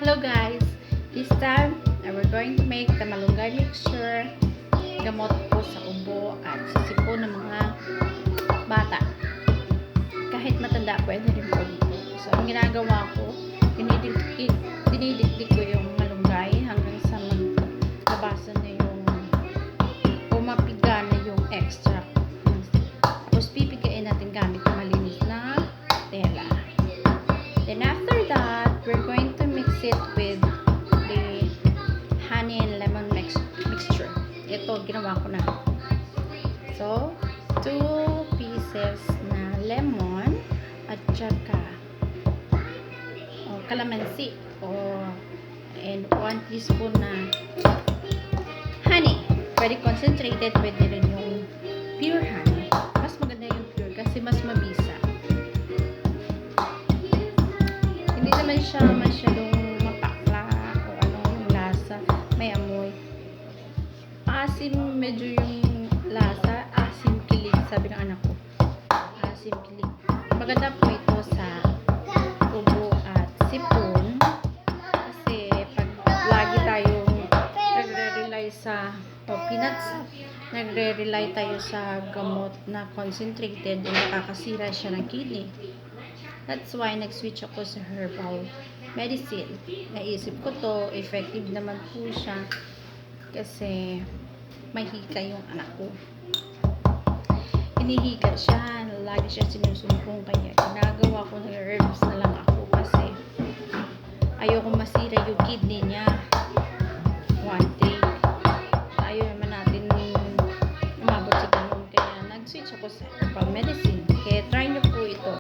Hello guys! This time, we're going to make the malunggay mixture, gamot po sa ubo at sa sipo ng mga bata. Kahit matanda, pwede rin po dito. So, ang ginagawa ko, dinidikdik ko yung malunggay hanggang sa maglabasan na yung mapiga na yung extract. Tapos, pipigain natin gamit yung malinis na tela. Then after that, we're going to mix it with the honey and lemon mixture. Ito, ginawa ko na. So, 2 pieces na lemon at saka calamansi and 1 teaspoon na honey. Pwede concentrated, pwede rin yung pure honey. Mas maganda yung pure kasi mas mabisa. Hindi naman siya masyadong mapakla o ano yung lasa, may amoy. Asim medyo yung lasa, asim kilig, sabi ng anak ko. Asim kilig. Maganda po ito sa ubo at sipon kasi pag lagi tayong nagre-rely sa peanuts, nagre-rely tayo sa gamot na concentrated, nakakasira siya ng kidney. That's why nag-switch ako sa herbal medicine. Naisip ko to, effective naman po siya kasi may hika yung anak ko. Hinihika siya, lagi siya sinusumpong, kaya ginagawa ko ng herbs na lang ako kasi ayoko masira yung kidney